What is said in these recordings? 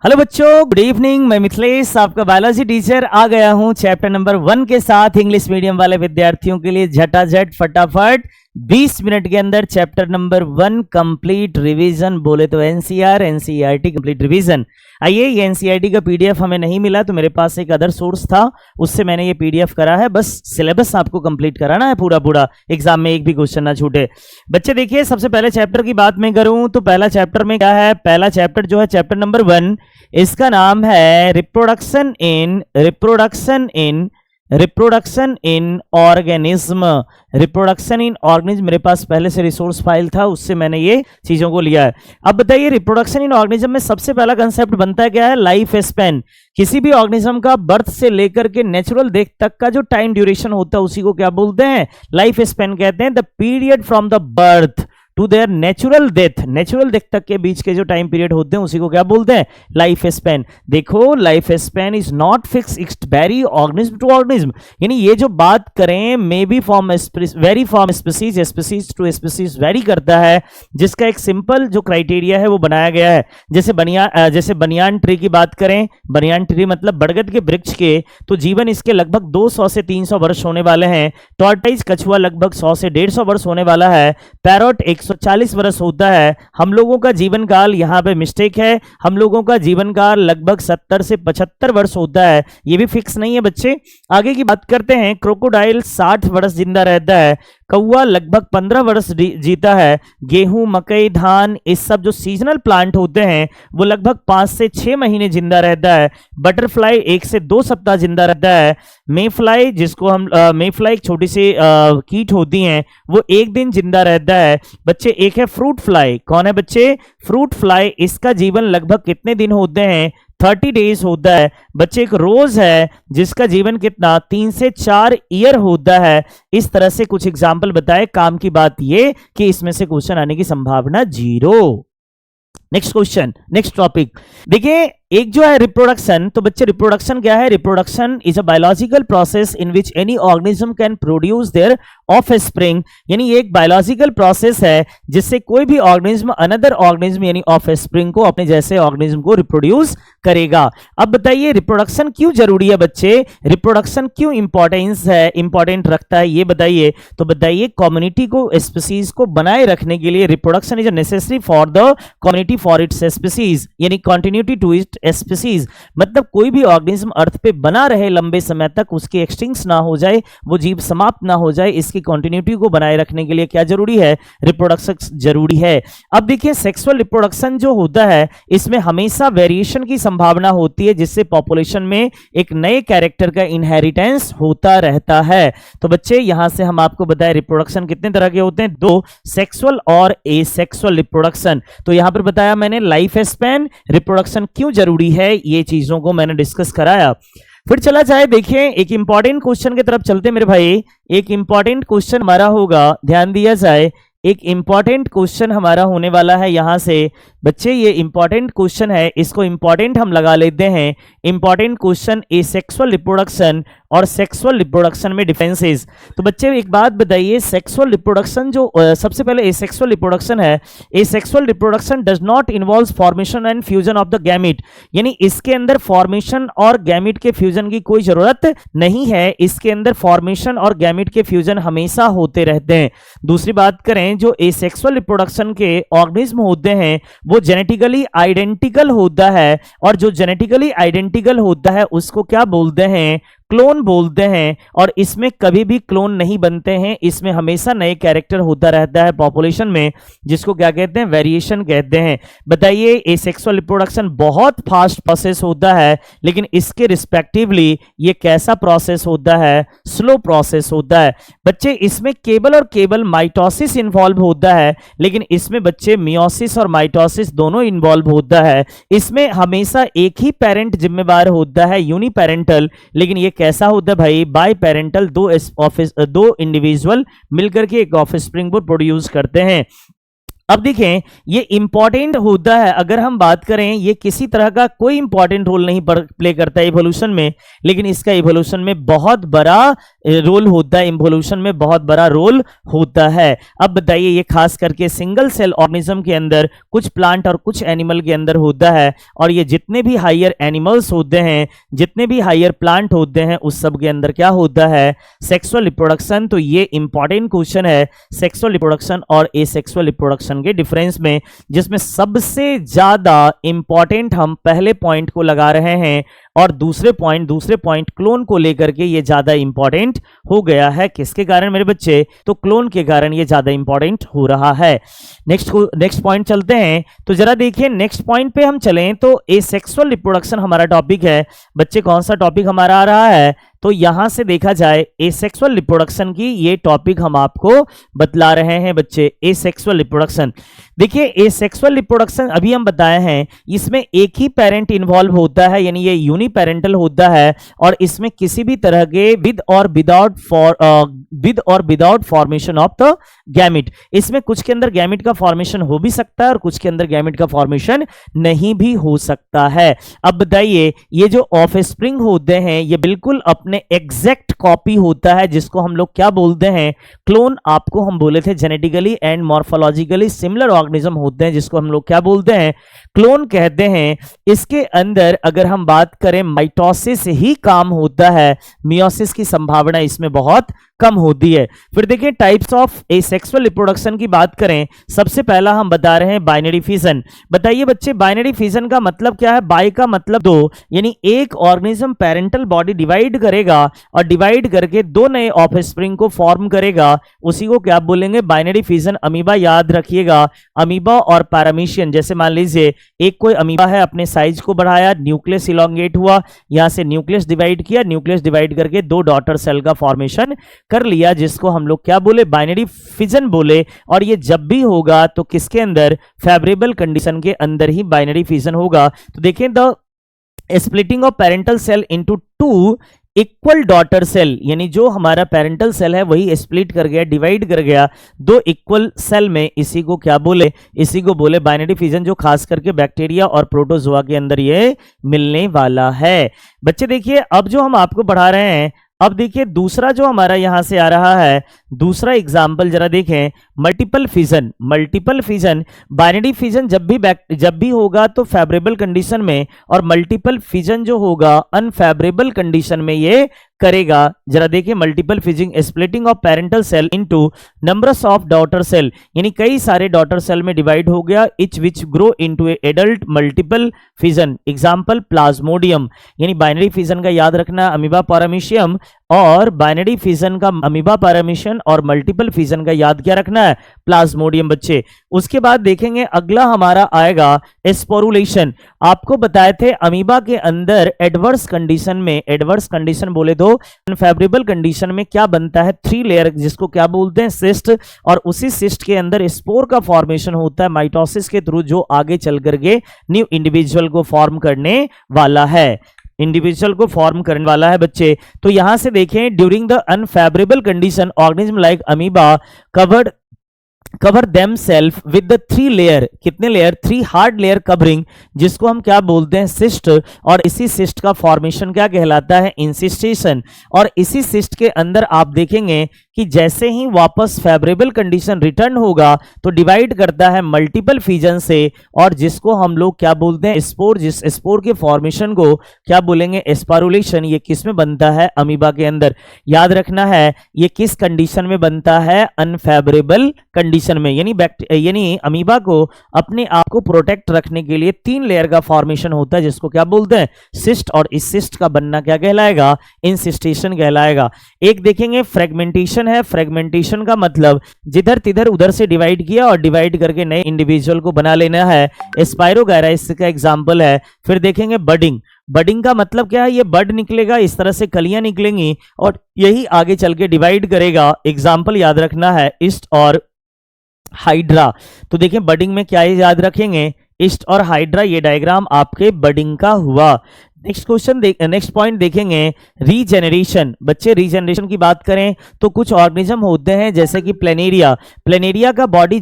Hello बच्चों, good evening. मैं मिथिलेश, आपका बायोलॉजी टीचर आ गया हूं चैप्टर नंबर 1 के साथ इंग्लिश मीडियम वाले विद्यार्थियों के लिए झटाझट फटाफट 20 मिनट के अंदर चैप्टर नंबर 1 कंप्लीट रिवीजन। बोले तो एनसीईआरटी कंप्लीट रिवीजन। आइए, ये एनसीईआरटी का पीडीएफ हमें नहीं मिला तो मेरे पास एक अदर सोर्स था, उससे मैंने ये पीडीएफ करा है। बस सिलेबस आपको कंप्लीट कराना है पूरा, एग्जाम में एक भी क्वेश्चन ना छूटे। बच्चे देखिए, सबसे पहले चैप्टर की बात मैं करूं तो पहला चैप्टर में क्या है? पहला चैप्टर जो है चैप्टर नंबर 1, इसका नाम है reproduction in organism. Reproduction in organism मेरे पास पहले से रिसोर्स फाइल था, उससे मैंने ये चीजों को लिया है। अब बताइए, रिप्रोडक्शन इन ऑर्गेनिज्म में सबसे पहला कंसेप्ट बनता है क्या है? Life span. किसी भी ऑर्गेनिज्म का बर्थ से लेकर के नेचुरल डेथ तक का जो टाइम ड्यूरेशन होता है उसी को क्या बोलते हैं? लाइफ स्पैन कहते हैं। The period from the birth to their natural death तक के बीच के जो टाइम पीरियड होते हैं उसी को क्या बोलते हैं? Life span. देखो, life span is not fix, it's vary organism to organism. यानी ये जो बात करें, may be from vary from species to species vary करता है, जिसका एक सिंपल जो क्राइटेरिया है वो बनाया गया है। जैसे बनियान ट्री की बात करें, बनियान ट्री मतलब बरगद के वृक्ष के, तो जीवन इसके लगभग 200 से 300 वर्ष होने वाले हैं। टॉर्टाइज कछुआ लगभग 100 से 150 वर्ष होने वाला है। पैरोट 140 वर्ष होता है। हम लोगों का जीवन काल, यहाँ पे मिस्टेक है, हम लोगों का जीवन काल लगभग 70 से 75 वर्ष होता है। ये भी फिक्स नहीं है बच्चे। आगे की बात करते हैं, क्रोकोडाइल 60 वर्ष जिंदा रहता है। कौवा लगभग 15 वर्ष जीता है। गेहूं, मकई, धान, इस सब जो सीजनल प्लांट होते हैं वो लगभग 5 से 6 महीने जिंदा रहता है। बटरफ्लाई 1 से 2 सप्ताह जिंदा रहता है। मेफ्लाई, जिसको हम मेफ्लाई एक छोटी सी कीट होती हैं, वो 1 दिन जिंदा रहता है। बच्चे, एक है फ्रूट फ्लाई। कौन है बच्चे? Fruit fly. इसका जीवन लगभग कितने दिन होते हैं? 30 डेज होता है। बच्चे, एक रोज है जिसका जीवन कितना? 3 से 4 ईयर होता है। इस तरह से कुछ एग्जाम्पल बताए। काम की बात ये कि इसमें से क्वेश्चन आने की संभावना 0। नेक्स्ट क्वेश्चन, नेक्स्ट टॉपिक देखिए। एक जो है रिप्रोडक्शन, तो बच्चे रिप्रोडक्शन क्या है? Reproduction is a biological process in which any organism can produce their offspring. यानी ये एक बायोलॉजिकल प्रोसेस है जिससे कोई भी ऑर्गेनिज्म अनदर ऑर्गेनिज्म यानी ऑफस्प्रिंग को, अपने जैसे ऑर्गेनिज्म को रिप्रोड्यूस करेगा। अब बताइए, रिप्रोडक्शन क्यों जरूरी है बच्चे? रिप्रोडक्शन क्यों इंपॉर्टेंट रखता है, ये बताइए। तो बताइए, कम्युनिटी को, स्पीसीज को बनाए रखने के लिए reproduction is necessary for the community for its species, यानी कंटिन्यूटी टू इट्स स्पीसीज। मतलब कोई भी ऑर्गेनिज्म अर्थ पे बना रहे लंबे समय तक, उसकी एक्सटिंक्ट ना हो जाए, वो जीव समाप्त ना हो जाए, इसकी कंटिन्यूटी को बनाए रखने के लिए क्या जरूरी है? रिप्रोडक्शन जरूरी है। अब देखिए, सेक्सुअल रिप्रोडक्शन जो होता है इसमें हमेशा वेरिएशन की संभावना होती है, जिससे पॉपुलेशन में एक नए कैरेक्टर का इनहेरिटेंस होता रहता है। तो बच्चे, यहां से हम आपको बताएं रिप्रोडक्शन कितने तरह के होते हैं? 2, सेक्सुअल और एसेक्सुअल रिप्रोडक्शन। तो यहां पर बताया मैंने लाइफ स्पैन, रिप्रोडक्शन क्यों जरूरी है, ये चीजों को मैंने डिस्कस कराया। फिर चला जाए, देखिए एक इंपॉर्टेंट क्वेश्चन की तरफ चलते मेरे भाई। एक इंपॉर्टेंट क्वेश्चन हमारा होगा, ध्यान दिया जाए। एक इंपॉर्टेंट क्वेश्चन हमारा होने वाला है यहां से। बच्चे, ये इंपॉर्टेंट क्वेश्चन है, इसको इंपॉर्टेंट हम लगा लेते हैं। इंपॉर्टेंट क्वेश्चन, एसेक्सुअल रिप्रोडक्शन और सेक्सुअल रिप्रोडक्शन में डिफरेंसेस। तो बच्चे एक बात बताइए, सेक्सुअल रिप्रोडक्शन जो सबसे पहले एसेक्सुअल रिप्रोडक्शन है, asexual reproduction does not involve formation and fusion of the gamete. यानी इसके अंदर फॉर्मेशन और गैमिट के फ्यूजन की कोई जरूरत नहीं है। इसके अंदर फॉर्मेशन और गैमिट के फ्यूजन हमेशा होते रहते हैं। दूसरी बात करें, जो एसेक्सुअल रिप्रोडक्शन के ऑर्गेनिज्म होते हैं वो जेनेटिकली आइडेंटिकल होता है, और जो जेनेटिकली आइडेंटिकल होता है उसको क्या बोलते हैं? क्लोन बोलते हैं। और इसमें कभी भी क्लोन नहीं बनते हैं, इसमें हमेशा नए कैरेक्टर होता रहता है पॉपुलेशन में, जिसको क्या कहते हैं? वेरिएशन कहते हैं। बताइए, एसेक्सुअल रिप्रोडक्शन बहुत फास्ट प्रोसेस होता है, लेकिन इसके रिस्पेक्टिवली ये कैसा प्रोसेस होता है? स्लो प्रोसेस होता है। बच्चे, इसमें केवल और केवल माइटोसिस इन्वॉल्व होता है, लेकिन इसमें बच्चे मियोसिस और माइटोसिस दोनों इन्वॉल्व होता है। इसमें हमेशा एक ही पेरेंट जिम्मेवार होता है, यूनिपेरेंटल, लेकिन ये कैसा होता है भाई? बाई पेरेंटल, दो इंडिविजुअल मिलकर के एक ऑफस्प्रिंग को प्रोड्यूस करते हैं। अब देखें, ये इंपॉर्टेंट होता है। अगर हम बात करें, ये किसी तरह का कोई इंपॉर्टेंट रोल नहीं प्ले करता है इवोल्यूशन में, लेकिन इसका इवोल्यूशन में बहुत बड़ा रोल होता है, इवोल्यूशन में बहुत बड़ा रोल होता है। अब बताइए ये खास करके सिंगल सेल ऑर्गेनिज्म के अंदर, कुछ प्लांट और कुछ एनिमल के अंदर होता है, और ये जितने भी हायर एनिमल्स होते हैं, जितने भी हायर प्लांट होते हैं, उस सब के अंदर क्या होता है, सेक्सुअल रिप्रोडक्शन। तो ये इंपॉर्टेंट क्वेश्चन है सेक्सुअल रिप्रोडक्शन और एसेक्सुअल रिप्रोडक्शन के डिफरेंस में, जिसमें सबसे ज्यादा इंपॉर्टेंट हम पहले पॉइंट को लगा रहे हैं और दूसरे पॉइंट क्लोन को लेकर के ये ज्यादा इंपॉर्टेंट हो गया है। किसके कारण मेरे बच्चे, तो क्लोन के कारण ये ज्यादा इंपॉर्टेंट हो रहा है। नेक्स्ट पॉइंट चलते हैं। तो जरा देखिए नेक्स्ट पॉइंट पे हम चलें तो एसेक्सुअल रिप्रोडक्शन हमारा टॉपिक है। बच्चे कौन सा टॉपिक हमारा आ रहा है, तो यहां से देखा जाए एसेक्सुअल रिप्रोडक्शन की ये टॉपिक हम आपको बतला रहे हैं बच्चे, एसेक्सुअल रिप्रोडक्शन। देखिए एसेक्सुअल रिप्रोडक्शन अभी हम बताए हैं, इसमें एक ही पेरेंट इन्वॉल्व होता है, यानी ये यूनिपेरेंटल होता है, और इसमें किसी भी तरह के विद और without formation of the gamete, इसमें कुछ के अंदर गैमिट का फॉर्मेशन हो भी सकता है और कुछ के अंदर गैमिट का फॉर्मेशन नहीं भी हो सकता है। अब बताइए ये जो ऑफस्प्रिंग होते हैं ये बिल्कुल अपने एग्जैक्ट कॉपी होता है, जिसको हम लोग क्या बोलते हैं, क्लोन। आपको हम बोले थे genetically and morphologically similar organism होते हैं, जिसको हम लोग क्या बोलते हैं, क्लोन कहते हैं। इसके अंदर अगर हम बात करें माइटोसिस ही काम होता है, मियोसिस की संभावना इसमें बहुत कम होती है। फिर देखिए टाइप्स ऑफ एसेक्सुअल रिप्रोडक्शन की बात करें, सबसे पहला हम बता रहे हैं बाइनरी फिजन। बताइए बच्चे बाइनरी फिजन का मतलब क्या है, बाई का मतलब दो, यानी एक ऑर्गेनिज्म पेरेंटल बॉडी डिवाइड करेगा और डिवाइड करके दो नए ऑफस्प्रिंग को फॉर्म करेगा, उसी को क्या बोलेंगे, बाइनरी फिजन। अमीबा याद रखिएगा, अमीबा और पैरामीशियन, जैसे मान लीजिए एक कोई अमीबा है, अपने साइज को बढ़ाया, न्यूक्लियस इलोंगेट हुआ, यहां से न्यूक्लियस डिवाइड किया, न्यूक्लियस डिवाइड करके दो डॉटर सेल का फॉर्मेशन कर लिया, जिसको हम लोग क्या बोले, बाइनरी फिजन बोले। और ये जब भी होगा तो किसके अंदर, फेवरेबल कंडीशन के अंदर ही बाइनरी फिजन होगा। तो देखें the splitting of parental cell into two equal daughter cell, यानी जो हमारा पेरेंटल सेल है वही स्प्लिट कर गया, डिवाइड कर गया दो इक्वल सेल में, इसी को क्या बोले, इसी को बोले बाइनरी फिजन, जो खास करके बैक्टीरिया और प्रोटोजोआ के अंदर ये मिलने वाला है। बच्चे देखिए अब जो हम आपको पढ़ा रहे हैं, अब देखिए दूसरा जो हमारा यहां से आ रहा है, दूसरा एग्जाम्पल जरा देखें, multiple fission. Multiple fission, binary fission जब भी होगा तो फेवरेबल कंडीशन में, और मल्टीपल फिजन जो होगा अनफेवरेबल कंडीशन में ये करेगा। जरा देखिए multiple fission, splitting of parental cell into numbers of daughter cell, यानी कई सारे डॉटर सेल में डिवाइड हो गया, each which grow into a adult multiple fission. Example plasmodium, यानी बाइनरी फिजन का याद रखना अमीबा पैरामीशियम, और बाइनरी फिजन का अमीबा पैरामीशियम, और मल्टीपल फिजन का याद क्या रखना है, प्लाज्मोडियम बच्चे। उसके बाद देखेंगे अगला हमारा आएगा स्पोरुलेशन। आपको बताए थे अमीबा के अंदर एडवर्स कंडीशन में, एडवर्स कंडीशन बोले तो अनफेवरेबल कंडीशन में क्या बनता है, 3 लेयर, जिसको क्या बोलते हैं, सिस्ट, और उसी सिस्ट के अंदर स्पोर का फॉर्मेशन होता है माइटोसिस के थ्रू, जो आगे चल करके न्यू इंडिविजुअल को फॉर्म करने वाला है, इंडिविजुअल को फॉर्म करने वाला है बच्चे। तो यहां से देखें during the unfavourable condition organism like amoeba cover them self with the 3 layer, कितने लेयर, 3 हार्ड लेयर कवरिंग, जिसको हम क्या बोलते हैं, सिस्ट, और इसी सिस्ट का फॉर्मेशन क्या कहलाता है, इंसिस्टेशन। और इसी सिस्ट के अंदर आप देखेंगे कि जैसे ही वापस फेवरेबल कंडीशन रिटर्न होगा तो डिवाइड करता है मल्टीपल फिजन से, और जिसको हम लोग क्या बोलते हैं, स्पोर। जिस स्पोर के फॉर्मेशन को क्या बोलेंगे, स्पारुलेशन। ये किस में बनता है, अमीबा के अंदर। याद रखना है ये किस कंडीशन में बनता है, अनफेवरेबल कंडीशन में, यानी अमीबा को अपने आप को प्रोटेक्ट रखने के लिए 3 लेयर का फॉर्मेशन होता है, जिसको क्या बोलते हैं, सिस्ट, और इस सिस्ट का बनना क्या कहलाएगा, इंसिस्टेशन कहलाएगा। एक देखेंगे फ्रेगमेंटेशन है। फ्रेगमेंटेशन का मतलब जिधर तिधर उधर से डिवाइड किया और डिवाइड करके नए इंडिविजुअल को बना लेना है, स्पाइरोगायरा इसका एग्जांपल है। फिर देखेंगे बडिंग। बडिंग का मतलब क्या है, ये बड निकलेगा, इस तरह से कलियां निकलेंगी और यही आगे चल के डिवाइड करेगा। एग्जांपल याद रखना है ईस्ट और हाइड्रा। तो देखिए बडिंग में क्या याद रखेंगे, ईस्ट और हाइड्रा, ये डायग्राम आपके बडिंग का हुआ। नेक्स्ट क्वेश्चन नेक्स्ट पॉइंट देखेंगे रीजेनरेशन। बच्चे रीजेनरेशन की बात करें तो कुछ ऑर्गेनिज्म होते हैं जैसे कि प्लेनेरिया का बॉडी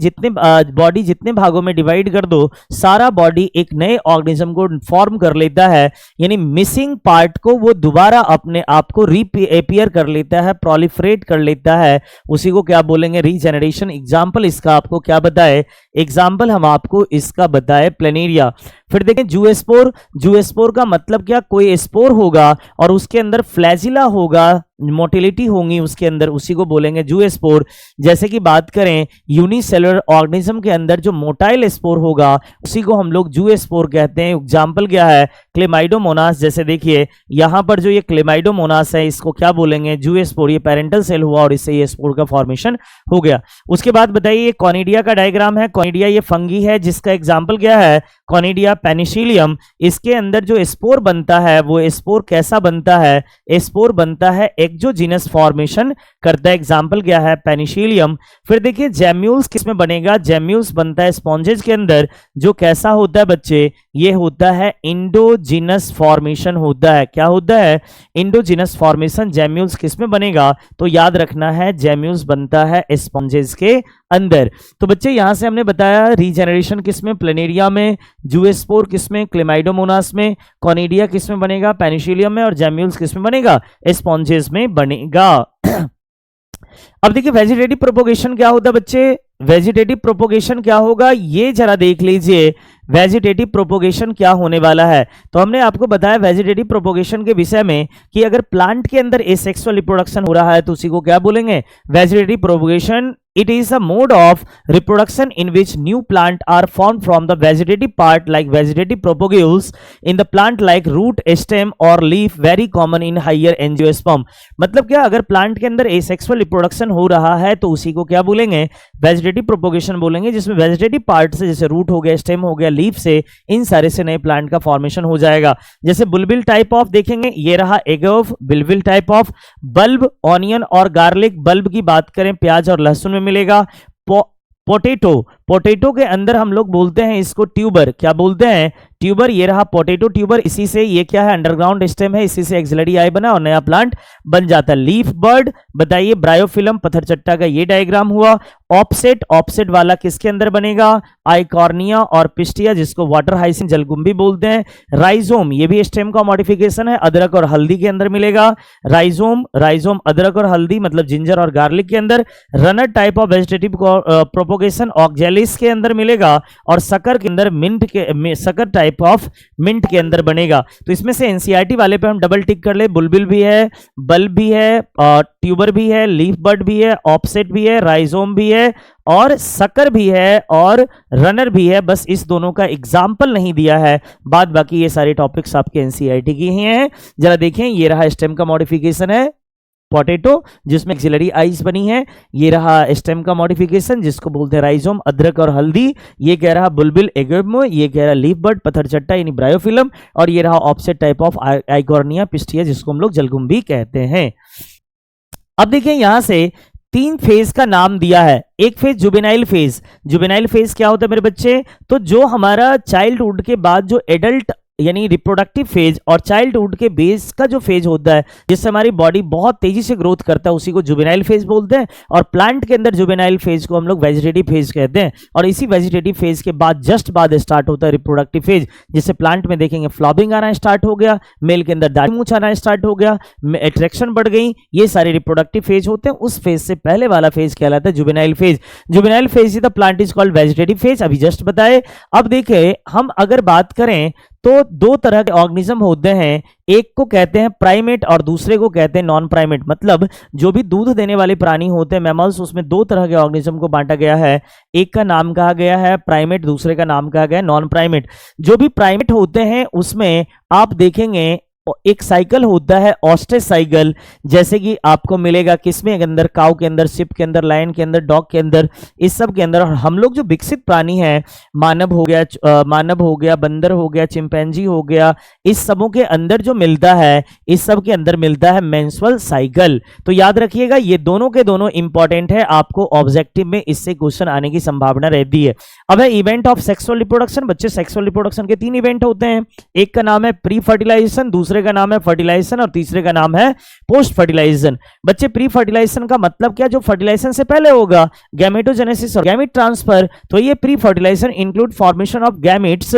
जितने भागों में डिवाइड कर दो सारा बॉडी एक नए ऑर्गेनिज्म को फॉर्म कर लेता है, यानी मिसिंग पार्ट को वो दोबारा अपने आप को रीअपीयर कर लेता है, प्रोलिफरेट कर लेता है, उसी को क्या बोलेंगे रीजेनरेशन। एग्जाम्पल इसका आपको क्या बताए, एग्जाम्पल हम आपको इसका बताए प्लेनेरिया। फिर देखें जूस्पोर का मतलब क्या, कोई स्पोर होगा और उसके अंदर फ्लैजिला होगा, मोटिलिटी होंगी उसके अंदर, उसी को बोलेंगे जूस्पोर। जैसे कि बात करें यूनिसेलुलर ऑर्गेनिज्म के अंदर जो मोटाइल स्पोर होगा उसी को हम लोग जूस्पोर कहते हैं। एग्जाम्पल क्या है, क्लेमाइडोमोनास। जैसे देखिए यहां पर जो ये क्लेमाइडोमोनास है इसको क्या बोलेंगे, जूस्पोर। ये पेरेंटल सेल हुआ और इससे ये स्पोर का फॉर्मेशन हो गया। उसके बाद बताइए ये कॉनिडिया का डायग्राम है। कॉनिडिया ये फंगी है जिसका एग्जाम्पल क्या है, कॉनिडिया पेनिसिलियम। इसके अंदर जो स्पोर बनता है वो स्पोर कैसा बनता है, स्पोर बनता है एक्सोजीनस फॉर्मेशन करता है। एग्जाम्पल क्या है, पेनिसिलियम। फिर देखिए जेम्यूल्स किसमें बनेगा, जेम्यूल्स बनता है स्पॉन्जेज के अंदर, जो कैसा होता है बच्चे, ये होता है इंडोजीनस फॉर्मेशन होता है। क्या होता है, इंडोजीनस फॉर्मेशन। जेम्यूल्स किसमें बनेगा, तो याद रखना है जेम्यूल्स बनता है स्पॉन्जेज के अंदर। तो बच्चे यहां से हमने बताया रीजेनरेशन किसमें, प्लेनेरिया में, जूस्पोर किसमें, क्लेमाइडोमोनास में, कॉनिडिया किसमें बनेगा, पेनिसिलियम में, और जेम्यूल्स किसमें बनेगा, स्पॉन्जेस में बनेगा। अब देखिए वेजिटेटिव प्रोपोगेशन क्या होता है बच्चे, वेजिटेटिव प्रोपोगेशन क्या होगा ये जरा देख लीजिए। वेजिटेटिव प्रोपोगेशन क्या होने वाला है, तो हमने आपको बताया वेजिटेटिव प्रोपोगेशन के विषय में कि अगर प्लांट के अंदर एसेक्सुअल रिप्रोडक्शन हो रहा है तो उसी को क्या बोलेंगे, vegetative propagation. It is a mode of reproduction in which new plant are formed from the vegetative part like vegetative propagules in the plant like root, stem or leaf, very common in higher angiosperm। मतलब क्या, अगर plant के अंदर asexual reproduction हो रहा है तो उसी को क्या बोलेंगे, वेजिटेटिव प्रोपोगेशन बोलेंगे, जिसमें वेजिटेटिव पार्ट से जैसे रूट हो गया, स्टेम हो गया, लीफ से, इन सारे से नए प्लांट का फॉर्मेशन हो जाएगा। जैसे बुलबिल टाइप ऑफ देखेंगे, ये रहा agave bulbil type of. Bulb, onion और गार्लिक, बल्ब की बात करें प्याज और लहसुन में मिलेगा। पोटैटो के अंदर हम लोग बोलते हैं इसको ट्यूबर, क्या बोलते हैं, ट्यूबर। ये रहा पोटैटो ट्यूबर, इसी से ये क्या है, अंडरग्राउंड स्टेम है, इसी से एक्सिलरी आई बना और नया प्लांट बन जाता है। लीफ बर्ड बताइए, ब्रायोफिलम, पत्थर चट्टा का ये डायग्राम हुआ। ऑफसेट वाला किसके अंदर बनेगा, आइकॉर्निया और पिस्टिया, जिसको वाटर हाइसिंथ जलकुंभी बोलते हैं। राइजोम, ये भी स्टेम का मॉडिफिकेशन है, अदरक और हल्दी के अंदर मिलेगा। राइजोम अदरक और हल्दी मतलब जिंजर और गार्लिक के अंदर। Runner type of vegetative propagation oxalis के अंदर मिलेगा, और सकर के अंदर सकर टाइप ऑफ मिंट के अंदर बनेगा। तो इसमें से एनसीईआरटी वाले पे हम डबल टिक कर ले, बुलबिल भी है, बल्ब भी है, ट्यूबर भी है, लीफ बर्ड भी है, ऑफसेट भी है, राइजोम भी है, और सकर भी है, और रनर भी है। बस इस दोनों का एग्जाम्पल नहीं दिया है, बाद बाकी ये सारे टॉपिक्स आपके एनसीईआरटी की ही हैं। जरा देखें, ये रहा स्टेम का मॉडिफिकेशन है पोटैटो, जिसमें एक्सिलरी आइज बनी है। ये रहा स्टेम का मॉडिफिकेशन जिसको बोलते हैं राइजोम, अदरक और हल्दी। ये कह रहा बुलबिल एगोम, ये कह रहा लीफ बर्ड, पत्थर चट्टा यानी ब्रायोफिलम, और ये रहा offset type of Eichhornia pistia, जिसको हम लोग जलकुंभी कहते हैं। अब देखिए यहां से 3 फेज का नाम दिया है। एक phase juvenile phase. Juvenile phase क्या होता है मेरे बच्चे, तो जो हमारा चाइल्डहुड के बाद जो एडल्ट यानी रिप्रोडक्टिव फेज और चाइल्डहुड के बेस का जो फेज होता है जिससे हमारी बॉडी बहुत तेजी से ग्रोथ करता है, उसी को जुवेनाइल फेज बोलते हैं। और प्लांट के अंदर जुवेनाइल फेज को हम लोग वेजिटेटिव फेज कहते हैं। और इसी वेजिटेटिव फेज के बाद जस्ट बाद स्टार्ट होता है रिप्रोडक्टिव फेज, जिससे प्लांट में देखेंगे फ्लॉपिंग आना स्टार्ट हो गया, मेल के अंदर दाढ़ी मूंछ आना स्टार्ट हो गया, अट्रैक्शन बढ़ गई, ये सारे रिप्रोडक्टिव फेज होते हैं। उस फेज से पहले वाला फेज कहलाता है juvenile phase. Juvenile phase the plant is called vegetative phase, अभी जस्ट बताए। अब देखें हम अगर बात करें तो 2 तरह के ऑर्गेनिज्म होते हैं, एक को कहते हैं प्राइमेट और दूसरे को कहते हैं नॉन प्राइमेट। मतलब जो भी दूध देने वाले प्राणी होते हैं मैमल्स, उसमें 2 तरह के ऑर्गेनिज्म को बांटा गया है। एक का नाम कहा गया है प्राइमेट, दूसरे का नाम कहा गया है नॉन प्राइमेट। जो भी प्राइमेट होते हैं उसमें आप देखेंगे एक साइकिल होता है ऑस्ट्रिच साइकिल, जैसे कि आपको मिलेगा किसमें के अंदर, काऊ के अंदर, शिप के अंदर, लायन के अंदर, डॉग के अंदर, इस सब के अंदर। और हम लोग जो विकसित प्राणी हैं, मानव हो गया, बंदर हो गया, चिंपैंजी हो गया, इस सबों के अंदर जो मिलता है, इस सब के अंदर मिलता है मेंस्ट्रुअल साइकिल। तो याद रखिएगा ये दोनों के दोनों इंपॉर्टेंट है, आपको ऑब्जेक्टिव में इससे क्वेश्चन आने की संभावना रहती है। अब है इवेंट ऑफ सेक्सुअल रिप्रोडक्शन। बच्चे सेक्सुअल रिप्रोडक्शन के 3 इवेंट होते हैं, एक का नाम है प्री फर्टिलाइजेशन, दूसरे का नाम है फर्टिलाइजेशन और तीसरे का नाम है पोस्ट फर्टिलाइजेशन। बच्चे प्री फर्टिलाइजेशन का मतलब क्या, जो फर्टिलाइजेशन से पहले होगा, गैमेटोजेनेसिस और गैमेट ट्रांसफर। तो ये pre fertilization include formation of gametes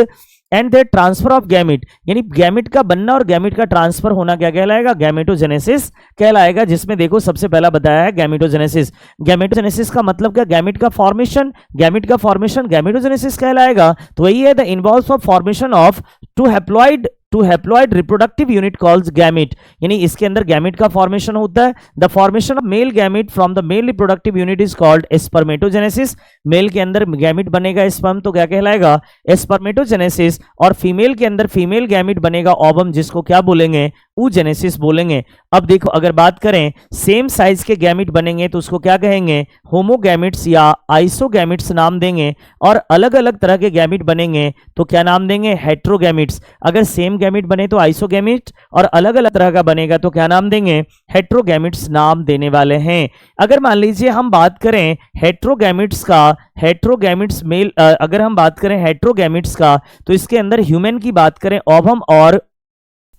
and the transfer of gamete, यानी गैमेट का बनना और गैमेट का ट्रांसफर होना क्या कहलाएगा, गैमेटोजेनेसिस कहलाएगा। जिसमें देखो सबसे पहला बताया है गैमेटोजेनेसिस। गैमेटोजेनेसिस का मतलब क्या, गैमेट का फॉर्मेशन, गैमेट का फॉर्मेशन गैमेटोजेनेसिस कहलाएगा। तो वही है the involves of formation of two haploid reproductive unit calls gamete, यानी इसके अंदर गैमेट का फॉर्मेशन होता है। The formation of male gamete from the male reproductive unit is called spermatogenesis. Male के अंदर गैमेट बनेगा स्पर्म, तो क्या कहलाएगा, स्पर्मेटोजेनेसिस। और फीमेल के अंदर फीमेल गैमेट बनेगा ओवम, जिसको क्या बोलेंगे, oogenesis बोलेंगे। अब देखो अगर बात करें सेम साइज के गैमेट बनेंगे तो उसको क्या कहेंगे, होमोगैमेट्स या आइसोगैमेट्स नाम देंगे। और अलग अलग तरह के गैमेट बनेंगे तो क्या नाम देंगे, हेट्रोगैमेट्स। अगर सेम गैमेट बने तो आइसोगैमेट, और अलग अलग तरह का बनेगा तो क्या नाम देंगे, हेट्रोगैमेट्स नाम देने वाले हैं। अगर मान लीजिए हम बात करें हेट्रोगैमेट्स का, हेट्रोगैमेट्स मेल, अगर हम बात करें हेट्रोगैमेट्स का, तो इसके अंदर ह्यूमन की बात करें, ओवम और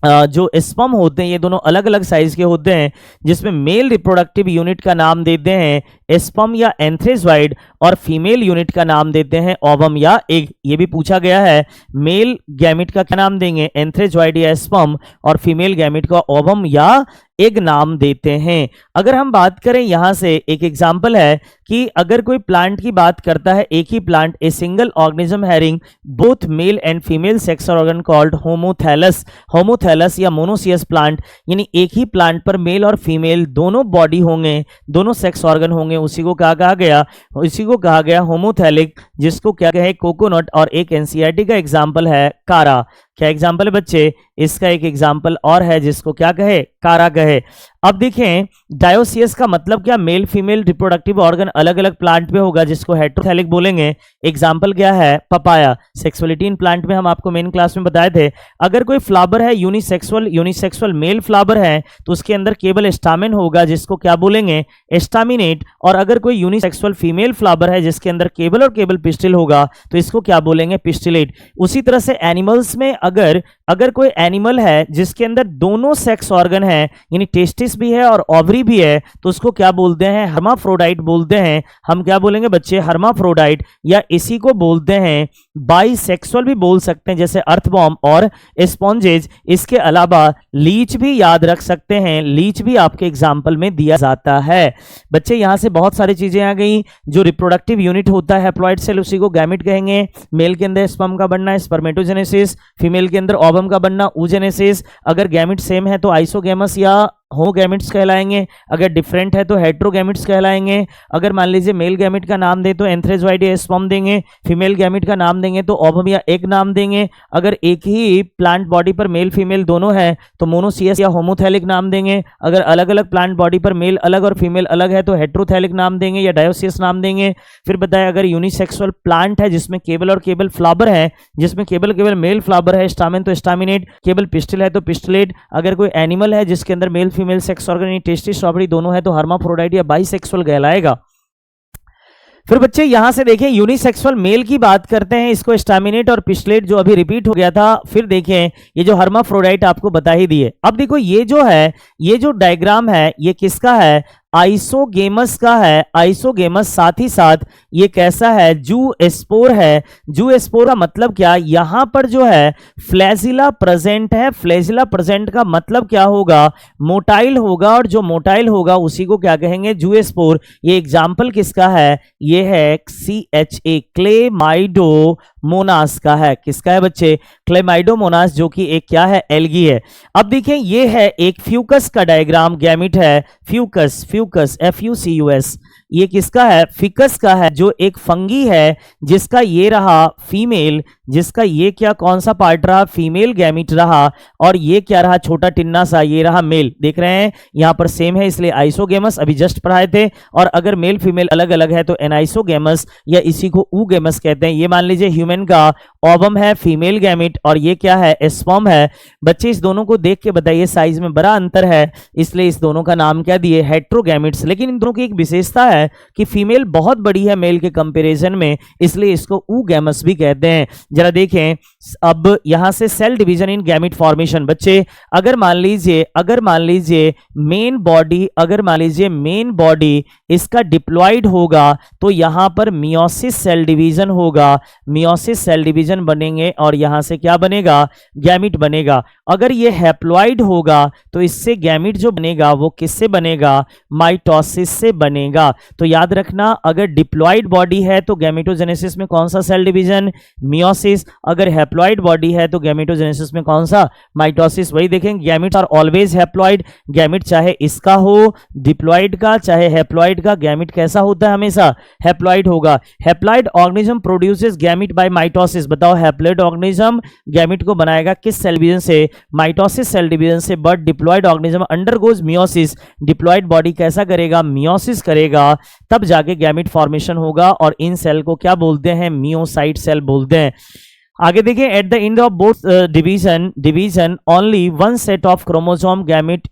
जो स्पर्म होते हैं ये दोनों अलग अलग साइज के होते हैं, जिसमें मेल रिप्रोडक्टिव यूनिट का नाम देते हैं स्पर्म या एंथ्रेजॉइड, और फीमेल यूनिट का नाम देते हैं ओवम या एग। ये भी पूछा गया है, मेल गैमेट का क्या नाम देंगे, एंथ्रेजॉइड या स्पर्म, और फीमेल गैमेट का ओवम या एग नाम देते हैं। अगर हम बात करें यहां से एक एग्जांपल है कि अगर कोई प्लांट की बात करता है, एक ही plant, a single organism having both male and female sex organ called homothallic. Homothallic या मोनोसियस प्लांट, यानी एक ही प्लांट पर मेल और फीमेल दोनों बॉडी होंगे, दोनों सेक्स ऑर्गन होंगे, उसी को क्या कहा गया, इसी को कहा गया होमोथैलिक, जिसको क्या कहे, कोकोनट। और एक एनसीईआरटी का एग्जाम्पल है कारा। क्या एग्जाम्पल है बच्चे, इसका एक एग्जाम्पल और है जिसको क्या कहे, कारा कहे। अब देखें डायोसियस का मतलब क्या, मेल फीमेल रिप्रोडक्टिव ऑर्गन अलग अलग प्लांट में होगा, जिसको हेट्रोथैलिक बोलेंगे। एग्जाम्पल क्या है, पपाया। सेक्सुअलिटी इन प्लांट में हम आपको मेन क्लास में बताए थे। अगर कोई फ्लावर है यूनिसेक्सुअल मेल फ्लावर है तो उसके अंदर केवल स्टामिन होगा, जिसको क्या बोलेंगे, स्टामिनेट। और अगर कोई यूनिसेक्सुअल फीमेल फ्लावर है जिसके अंदर केवल और केवल पिस्टिल होगा तो इसको क्या बोलेंगे, पिस्टिलेट। उसी तरह से एनिमल्स में अगर कोई एनिमल है जिसके अंदर दोनों सेक्स ऑर्गन है, यानी टेस्टिस भी है और ओवरी भी है, तो उसको क्या बोलते हैं, हर्माफ्रोडाइट बोलते हैं। हम क्या बोलेंगे बच्चे, हर्माफ्रोडाइट, या इसी को बोलते हैं बाइसेक्सुअल भी बोल सकते हैं, जैसे अर्थवॉर्म और स्पॉन्जेज। इसके अलावा लीच भी याद रख सकते हैं, लीच भी आपके एग्जाम्पल में दिया जाता है। बच्चे यहां से बहुत सारी चीजें आ गई। जो रिप्रोडक्टिव यूनिट होता है हैप्लॉइड सेल, उसी को गैमेट कहेंगे। मेल के अंदर स्पर्म का बनना स्पर्मेटोजेनेसिस, फीमेल के अंदर ओवम का बनना oogenesis। अगर गैमेट सेम है तो आइसोगैमस या होमोगैमेट्स कहलाएंगे, अगर डिफरेंट है तो हेट्रोगैमेट्स कहलाएंगे। अगर मान लीजिए मेल गैमेट का नाम दे तो एंथ्रेजॉइड या स्पर्म देंगे, फीमेल गैमेट का नाम देंगे तो ओवम या एग नाम देंगे। अगर एक ही प्लांट बॉडी पर मेल फीमेल दोनों है तो मोनोसियस या होमोथैलिक नाम देंगे। अगर अलग अलग प्लांट बॉडी पर मेल अलग और फीमेल अलग है तो हेट्रोथैलिक नाम देंगे या डायोसियस नाम देंगे। फिर बताया अगर यूनिसेक्सुअल प्लांट है जिसमें केवल और केवल फ्लावर है, जिसमें केवल केवल मेल फ्लावर है, स्टामेन तो स्टामिनेट, केवल पिस्टिल है तो पिस्टिलेट। अगर कोई एनिमल है जिसके अंदर male female sex organ testis strawberry दोनों है तो हर्माफ्रोडाइट या बाइसेक्सुअल कहलाएगा। फिर बच्चे यहां से देखें यूनिसेक्सुअल मेल की बात करते हैं, इसको स्टामिनेट और पिस्टिलेट जो अभी रिपीट हो गया था। फिर देखें ये जो हर्माफ्रोडाइट आपको बता ही दिए। अब देखो ये जो है, ये जो डायग्राम है ये किसका है, आइसोगेमस का है। आइसोगेमस साथ ही साथ ये कैसा है, जूस्पोर है। जूस्पोर का मतलब क्या, यहां पर जो है फ्लैजिला प्रेजेंट है। फ्लैजिला प्रेजेंट का मतलब क्या होगा, मोटाइल होगा, और जो मोटाइल होगा उसी को क्या कहेंगे, जूस्पोर। ये एग्जाम्पल किसका है, ये है CHA क्लेमाइडोमोनास का है। किसका है बच्चे, क्लेमाइडोमोनास, जो कि एक क्या है, एल्गी है। अब देखें ये है एक फ्यूकस का डायग्राम, गैमिट है फ्यूकस, फ्यूकस FUCUS। ये किसका है, फिकस का है, जो एक फंगी है जिसका ये रहा फीमेल, जिसका ये क्या कौन सा पार्ट रहा, फीमेल गैमिट रहा, और ये क्या रहा, छोटा टिन्ना सा, ये रहा मेल। देख रहे हैं यहां पर सेम है इसलिए आइसोगेमस अभी जस्ट पढ़ाए थे। और अगर मेल फीमेल अलग अलग है तो एनाइसोगेमस या इसी को ऊगेमस कहते हैं। ये मान लीजिए ह्यूमन का ओवम है फीमेल गैमिट और ये क्या है, स्पर्म है। बच्चे इस दोनों को देख के बताइए साइज में बड़ा अंतर है, इसलिए इस दोनों का नाम क्या दिए, हेट्रोगैमिट्स। लेकिन इन दोनों की एक विशेषता है कि फीमेल बहुत बड़ी है मेल के कंपैरिजन में, इसलिए इसको ऊगेमस भी कहते हैं। जरा देखें अब यहां से cell division in gamete formation. बच्चे अगर मान लीजिए मेन बॉडी, अगर मान लीजिए मेन बॉडी इसका डिप्लॉयड होगा तो यहां पर मियोसिस सेल डिवीजन होगा, मियोसिस सेल डिवीजन बनेंगे और यहां से क्या बनेगा, गैमिट बनेगा। अगर ये हैप्लॉइड होगा तो इससे गैमिट जो बनेगा वो किससे बनेगा, माइटोसिस से बनेगा। तो याद रखना अगर डिप्लॉयड बॉडी है तो गैमेटोजेनेसिस में कौन सा सेल डिवीजन, मियोसिस। अगर हैप्लॉइड बॉडी है तो गैमेटोजेनेसिस में कौन सा, माइटोसिस। वही देखेंगे gamete are always haploid, gamete चाहे इसका हो डिप्लॉयड का चाहे हैप्लॉइड का, गैमिट कैसा होता है, हमेशा हैप्लॉइड होगा। Haploid organism produces gamete by mitosis. बताओ हैप्लॉइड ऑर्गेनिज्म गैमिट को बनाएगा किस सेल डिवीजन से, माइटोसिस सेल डिवीजन से। But diploid organism undergoes meiosis, diploid body कैसा करेगा, मियोसिस करेगा, तब जाके गैमिट फॉर्मेशन होगा और इन सेल को क्या बोलते हैं, मियोसाइट सेल बोलते हैं। आगे देखिए at the end of both division only one set of chromosome gamete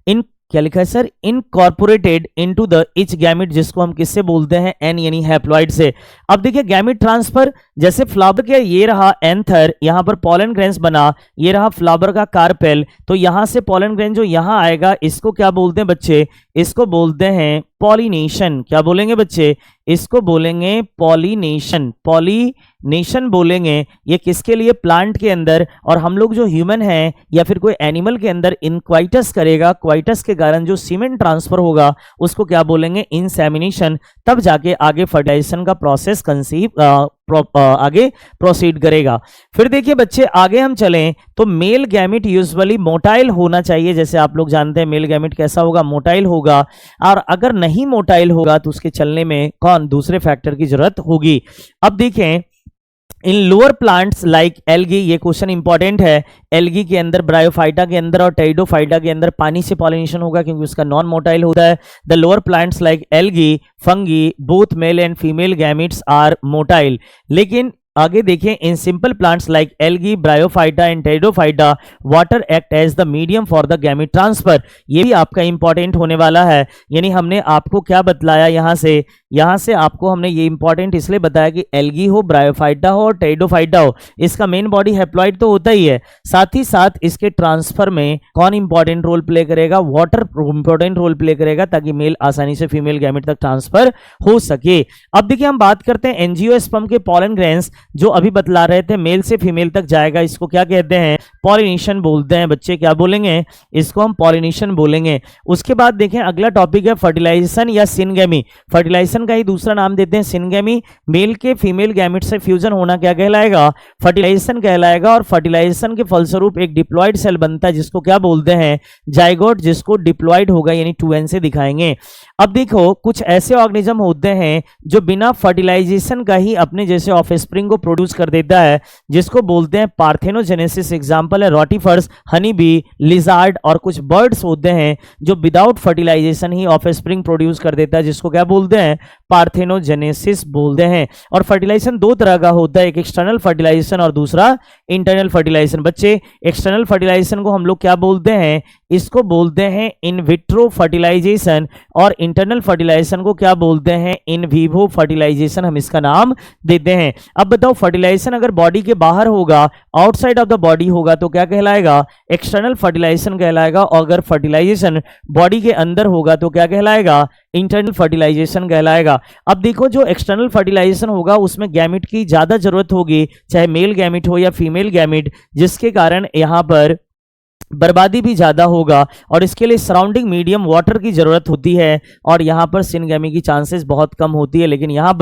in, क्या लिखा है sir, incorporated into the each gamete, जिसको हम किससे बोलते हैं, एन यानी हैप्लॉइड से। अब देखिए गैमिट ट्रांसफर, जैसे फ्लावर के ये रहा एंथर, यहां पर पॉलन ग्रेन्स बना, ये रहा फ्लावर का कार्पेल, तो यहां से पॉलन ग्रेन जो यहां आएगा इसको क्या बोलते हैं बच्चे, इसको बोलते हैं पॉलिनेशन। क्या बोलेंगे बच्चे, इसको बोलेंगे पॉलिनेशन, पॉलिनेशन बोलेंगे। ये किसके लिए, प्लांट के अंदर। और हम लोग जो ह्यूमन हैं या फिर कोई एनिमल के अंदर इनक्वाइटस करेगा, क्वाइटस के कारण जो सीमेन ट्रांसफर होगा उसको क्या बोलेंगे, इंसेमिनेशन। तब जाके आगे फर्टिलाइजेशन का प्रोसेस आगे प्रोसीड करेगा। फिर देखिए बच्चे आगे हम चलें तो मेल गैमिट यूजुअली मोटाइल होना चाहिए। जैसे आप लोग जानते हैं मेल गैमिट कैसा होगा, मोटाइल होगा। और अगर नहीं मोटाइल होगा तो उसके चलने में कौन, दूसरे फैक्टर की जरूरत होगी। अब देखें इन लोअर प्लांट्स लाइक एल्गी, ये क्वेश्चन इंपॉर्टेंट है, एल्गी के अंदर, ब्रायोफाइटा के अंदर और टेरिडोफाइटा के अंदर पानी से पॉलिनेशन होगा क्योंकि उसका नॉन मोटाइल होता है। The lower plants like algae, fungi, both male and female gametes are motile. लेकिन आगे देखें in simple plants like algae, bryophyta and pteridophyta water act as the medium for the gamete transfer. ये भी आपका important होने वाला है। यानी हमने आपको क्या बतलाया, यहां से आपको हमने ये इंपॉर्टेंट इसलिए बताया कि एल्गी हो, ब्रायोफाइटा हो और टेरिडोफाइटा हो, इसका मेन बॉडी हैप्लॉइड तो होता ही है, साथ ही साथ इसके ट्रांसफर में कौन इंपॉर्टेंट रोल प्ले करेगा, वाटर इंपॉर्टेंट रोल प्ले करेगा ताकि मेल आसानी से फीमेल गैमिट तक ट्रांसफर हो सके। अब देखिए हम बात करते हैं एंजियोस्पर्म के पॉलन ग्रेन्स, जो अभी बतला रहे थे मेल से फीमेल तक जाएगा, इसको क्या कहते हैं, पॉलिनेशन बोलते हैं। बच्चे क्या बोलेंगे, इसको हम पॉलिनेशन बोलेंगे। उसके बाद देखें अगला टॉपिक है फर्टिलाइजेशन या सिनगेमी। फर्टिलाइजेशन का ही दूसरा नाम देते हैं सिनगेमी। मेल के फीमेल गैमिट से फ्यूजन होना क्या कहलाएगा, फर्टिलाइजेशन कहलाएगा। और फर्टिलाइजेशन के फलस्वरूप एक डिप्लॉयड सेल बनता है जिसको क्या बोलते हैं, जाइगोट, जिसको डिप्लॉयड होगा यानी 2n से दिखाएंगे। अब देखो कुछ ऐसे ऑर्गेनिज्म होते हैं जो बिना फर्टिलाइजेशन का ही अपने जैसे ऑफस्प्रिंग को प्रोड्यूस कर देता है, जिसको बोलते हैं पार्थेनोजेनेसिस। एग्जांपल है रोटीफर्स, हनी बी, लिजार्ड। और कुछ बर्ड्स होते हैं जो विदाउट फर्टिलाइजेशन ही ऑफस्प्रिंग प्रोड्यूस कर देता है, जिसको क्या बोलते हैं, पार्थेनोजेनेसिस बोलते हैं। और फर्टिलाइजेशन दो तरह का होता है, एक एक्सटर्नल फर्टिलाइजेशन और दूसरा इंटरनल फर्टिलाइजेशन। बच्चे एक्सटर्नल फर्टिलाइजेशन को हम लोग क्या बोलते हैं, इसको बोलते हैं इन विट्रो फर्टिलाइजेशन। और इंटरनल फर्टिलाइजेशन को क्या बोलते हैं, इन विवो फर्टिलाइजेशन, हम इसका नाम देते हैं। अब बताओ फर्टिलाइजेशन अगर बॉडी के बाहर होगा, आउटसाइड ऑफ द बॉडी होगा तो क्या कहलाएगा, एक्सटर्नल फर्टिलाइजेशन कहलाएगा। और अगर फर्टिलाइजेशन बॉडी के अंदर होगा तो क्या कहलाएगा, इंटरनल फर्टिलाइजेशन कहलाएगा। अब देखो जो एक्सटर्नल फर्टिलाइजेशन होगा उसमें गैमिट की ज्यादा जरूरत होगी, चाहे मेल गैमिट हो या फीमेल गैमिट, जिसके कारण यहां पर बर्बादी भी ज़्यादा होगा और इसके लिए सराउंडिंग मीडियम वाटर की ज़रूरत होती है और यहाँ पर सिनगेमी की चांसेस बहुत कम होती है। लेकिन यहाँ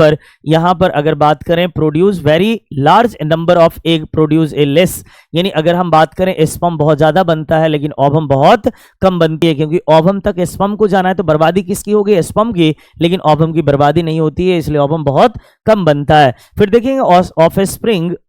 पर अगर बात करें produce very large number of egg produce a less, यानी अगर हम बात करें स्पर्म बहुत ज़्यादा बनता है लेकिन ओवम बहुत कम बनती है, क्योंकि ओवम तक स्पर्म को जाना है तो बर्बादी किसकी होगी, स्पर्म की, लेकिन ओवम की बर्बादी नहीं होती है, इसलिए ओवम बहुत कम बनता है। फिर देखेंगे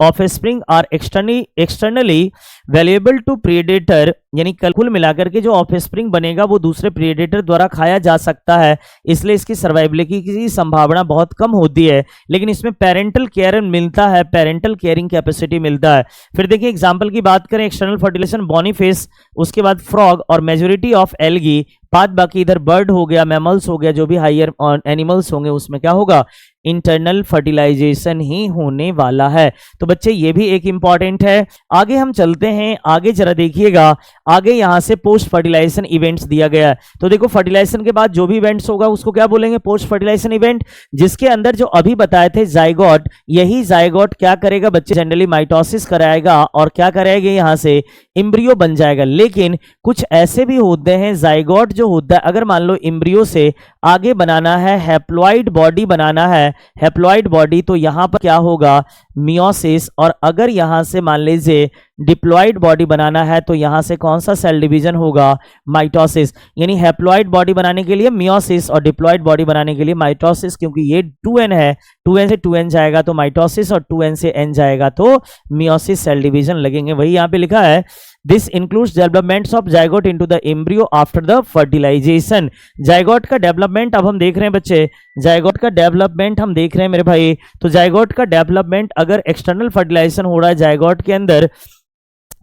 offspring are externally valuable to predator, यानी कुल मिलाकर के जो ऑफस्प्रिंग बनेगा वो दूसरे प्रीडेटर द्वारा खाया जा सकता है, इसलिए इसकी सर्वाइवबिलिटी की संभावना बहुत कम होती है। लेकिन इसमें पेरेंटल केयर मिलता है, पेरेंटल केयरिंग कैपेसिटी मिलता है। फिर देखिए एग्जांपल की बात करें, एक्सटर्नल फर्टिलाइजेशन बॉनीफिश, उसके बाद फ्रॉग और मेजोरिटी ऑफ एल्गी, बाद बाकी इधर बर्ड हो गया, मैमल्स हो गया, जो भी हायर एनिमल्स होंगे उसमें क्या होगा, इंटरनल फर्टिलाइजेशन ही होने वाला है। तो बच्चे ये भी एक इंपॉर्टेंट है। आगे हम चलते हैं, आगे जरा देखिएगा, आगे यहां से पोस्ट फर्टिलाइजेशन इवेंट्स दिया गया है। तो देखो फर्टिलाइजेशन के बाद जो भी इवेंट्स होगा उसको क्या बोलेंगे, पोस्ट फर्टिलाइजेशन इवेंट, जिसके अंदर जो अभी बताए थे जाइगोट, यही जाइगोट क्या करेगा बच्चे, जनरली माइटोसिस कराएगा और क्या कराएगा, यहां से एम्ब्रियो बन जाएगा। लेकिन कुछ ऐसे भी होते हैं जाइगोट जो होता है, अगर मान लो एम्ब्रियो से आगे बनाना है, हैप्लॉइड बॉडी बनाना है, हैप्लॉइड बॉडी, तो यहां पर क्या होगा, मियोसिस, और अगर यहां से मान लीजिए डिप्लॉइड बॉडी बनाना है तो यहां से कौन सा सेल डिवीजन होगा, माइटोसिस। यानी हैप्लॉइड बॉडी बनाने के लिए मियोसिस और डिप्लॉइड बॉडी बनाने के लिए माइटोसिस, क्योंकि ये 2n है, 2n से 2n जाएगा तो माइटोसिस और 2n से n जाएगा तो मियोसिस सेल डिवीजन लगेंगे। वही यहां पे लिखा है, this includes developments of zygote into the embryo after the fertilization. Zygote का डेवलपमेंट अब हम देख रहे हैं बच्चे, जाइगोट का डेवलपमेंट हम देख रहे हैं मेरे भाई। तो जाइगोट का डेवलपमेंट अगर एक्सटर्नल फर्टिलाइजेशन हो रहा है जाइगोट के अंदर,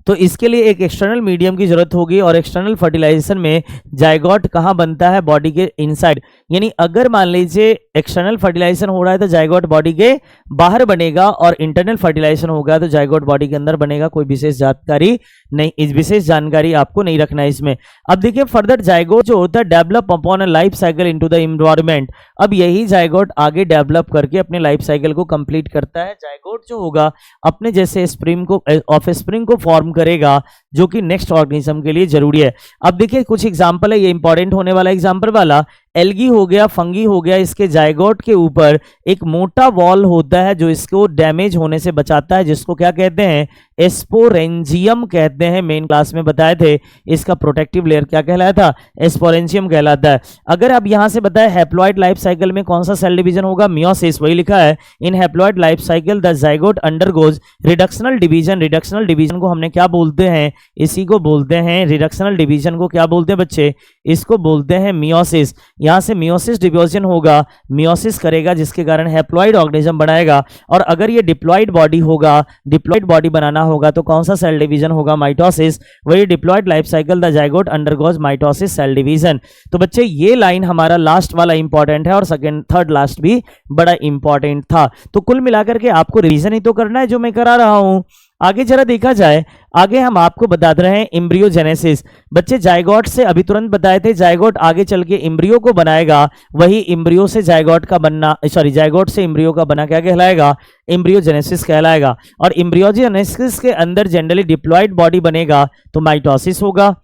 तो इसके लिए एक एक्सटर्नल मीडियम की जरूरत होगी, और एक्सटर्नल फर्टिलाइजेशन में जाइगोट कहाँ बनता है, बॉडी के इनसाइड। यानी अगर मान लीजिए एक्सटर्नल फर्टिलाइजेशन हो रहा है तो जाइगोट बॉडी के बाहर बनेगा, और इंटरनल फर्टिलाइजेशन होगा तो जाइगोट बॉडी के अंदर बनेगा। कोई विशेष जानकारी नहीं, इस विशेष जानकारी आपको नहीं रखना है इसमें। अब देखिए फर्दर जाइगोट जो होता है develop upon a life cycle into the environment. अब यही जाइगोट आगे डेवलप करके अपने लाइफ साइकिल को कंप्लीट करता है। जाइगोट जो होगा अपने जैसे स्प्रिंग को, ऑफस्प्रिंग को फॉर्म करेगा, जो कि नेक्स्ट ऑर्गेनिज्म के लिए जरूरी है। अब देखिए कुछ एग्जांपल है, ये इंपॉर्टेंट होने वाला एग्जांपल वाला, एल्गी हो गया, फंगी हो गया, इसके जाइगोट के ऊपर एक मोटा वॉल होता है जो इसको डैमेज होने से बचाता है, जिसको क्या कहते हैं, एस्पोरेंजियम कहते हैं। मेन क्लास में बताए थे इसका प्रोटेक्टिव लेयर क्या कहलाता है, एस्पोरेंजियम कहलाता है। अगर अब यहां से बताए हैप्लॉइड लाइफ साइकिल में कौन सा सेल डिवीजन होगा, मियोसिस, वही लिखा है। In haploid life cycle the zygote undergoes reductional division. Reductional division को हमने क्या बोलते हैं, इसी को बोलते हैं, रिडक्शनल डिवीजन को क्या बोलते हैं बच्चे, इसको बोलते हैं मियोसिस। यहां से मियोसिस डिवीजन होगा, मियोसिस करेगा जिसके कारण हैप्लॉइड ऑर्गेनिज्म बनाएगा। और अगर ये डिप्लॉइड बॉडी होगा, डिप्लॉइड बॉडी बनाना होगा तो कौन सा सेल डिवीजन होगा, माइटोसिस। वही diploid life cycle the zygote undergoes mitosis cell division. तो बच्चे ये लाइन हमारा लास्ट वाला इंपॉर्टेंट है, और सेकंड थर्ड लास्ट भी बड़ा इंपॉर्टेंट था। तो कुल मिलाकर के आपको रिवीजन ही तो करना है जो मैं करा रहा हूं। आगे जरा देखा जाए, आगे हम आपको बता रहे हैं एम्ब्रियोजेनेसिस। बच्चे जाइगोट से अभी तुरंत बताए थे, जाइगोट आगे चल के एम्ब्रियो को बनाएगा, वही एम्ब्रियो से जाइगोट का बनना, सॉरी जाइगोट से एम्ब्रियो का बना क्या कहलाएगा, एम्ब्रियोजेनेसिस कहलाएगा। और एम्ब्रियोजेनेसिस के अंदर जनरली डिप्लॉइड बॉडी बनेगा तो माइटोसिस होगा।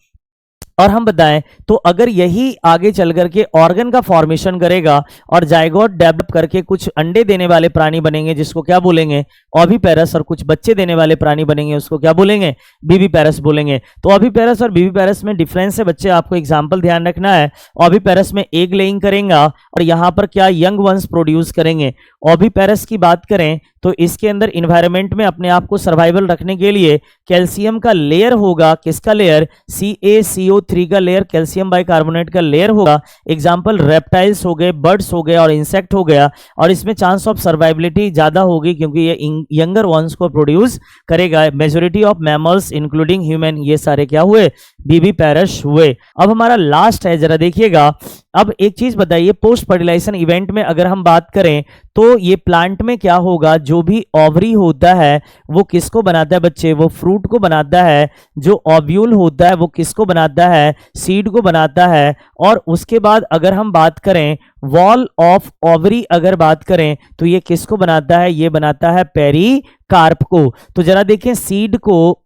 और हम बताएं तो अगर यही आगे चल करके ऑर्गन का फॉर्मेशन करेगा और जाइगोट डेवलप करके कुछ अंडे देने वाले प्राणी बनेंगे, जिसको क्या बोलेंगे, ओविपेरस, और कुछ बच्चे देने वाले प्राणी बनेंगे उसको क्या बोलेंगे, विविपेरस बोलेंगे। तो ओविपेरस और विविपेरस में डिफरेंस है बच्चे, आपको एग्जांपल ध्यान रखना है। ओविपेरस में एग लेइंग करेगा और यहां पर क्या यंग वंस प्रोड्यूस करेंगे। ओविपेरस की बात करें तो इसके अंदर इन्वायरमेंट में अपने आप को सर्वाइवल रखने के लिए कैल्शियम का लेयर होगा, किसका लेयर, CaCO3 का लेयर, कैल्शियम बाइकार्बोनेट का लेयर होगा। एग्जांपल रेप्टाइल्स हो गए, बर्ड्स हो गए और इंसेक्ट हो गया। और इसमें चांस ऑफ सर्वाइबिलिटी ज्यादा होगी क्योंकि ये यंगर वंस को प्रोड्यूस करेगा। Majority of mammals including human ये सारे क्या हुए, विविपेरस हुए। अब हमारा लास्ट है, जरा देखिएगा। अब एक चीज बताइए, पोस्ट फर्टिलाइजेशन इवेंट में अगर हम बात करें तो ये प्लांट में क्या होगा, जो भी ओवरी होता है वो किसको बनाता है बच्चे, वो फ्रूट को बनाता है। जो ओव्यूल होता है वो किसको बनाता है, सीड को बनाता है। और उसके बाद अगर हम बात करें वॉल ऑफ ओवरी अगर बात करें तो ये किसको बनाता है, ये बनाता है पेरिकार्प को। तो जरा देखें सीड को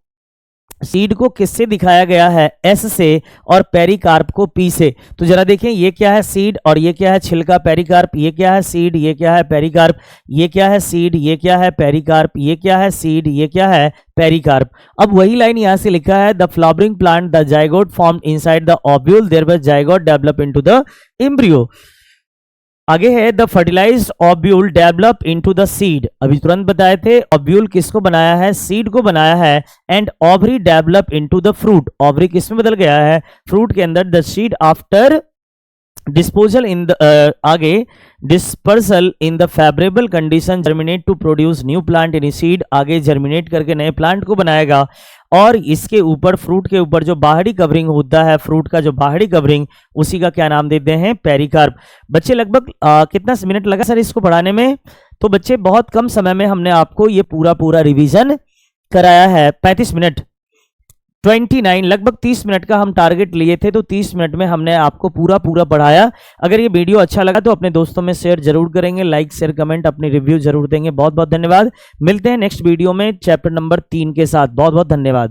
सीड को किससे दिखाया गया है, एस से, और पेरिकार्प को पी से। तो जरा देखें ये क्या है सीड और ये क्या है छिलका, पेरिकार्प, ये क्या है सीड, ये क्या है पेरिकार्प, ये क्या है सीड, ये क्या है पेरिकार्प, ये क्या है सीड, ये क्या है पेरिकार्प। अब वही लाइन यहां से लिखा है, the flowering plant the zygote formed inside the ovule thereby zygote develop into the embryo. आगे है the fertilized ovule develop into the seed. अभी तुरंत बताए थे ओव्यूल किसको बनाया है, सीड को बनाया है। And ovary develop into the fruit, ovary किस में बदल गया है, फ्रूट के अंदर। The seed after disposal in the आगे dispersal in the favourable condition germinate to produce new plant in seed, आगे जर्मिनेट करके नए प्लांट को बनाएगा। और इसके ऊपर फ्रूट के ऊपर जो बाहरी कवरिंग होता है, फ्रूट का जो बाहरी कवरिंग, उसी का क्या नाम देते हैं, पेरिकार्प। बच्चे लगभग कितना मिनट लगा सर इसको पढ़ाने में? तो बच्चे बहुत कम समय में हमने आपको ये पूरा रिवीजन कराया है। 35 मिनट 29 लगभग 30 मिनट का हम टारगेट लिए थे, तो 30 मिनट में हमने आपको पूरा पढ़ाया। अगर ये वीडियो अच्छा लगा तो अपने दोस्तों में शेयर जरूर करेंगे, लाइक शेयर कमेंट अपनी रिव्यू जरूर देंगे। बहुत बहुत धन्यवाद। मिलते हैं नेक्स्ट वीडियो में चैप्टर नंबर 3 के साथ। बहुत बहुत धन्यवाद।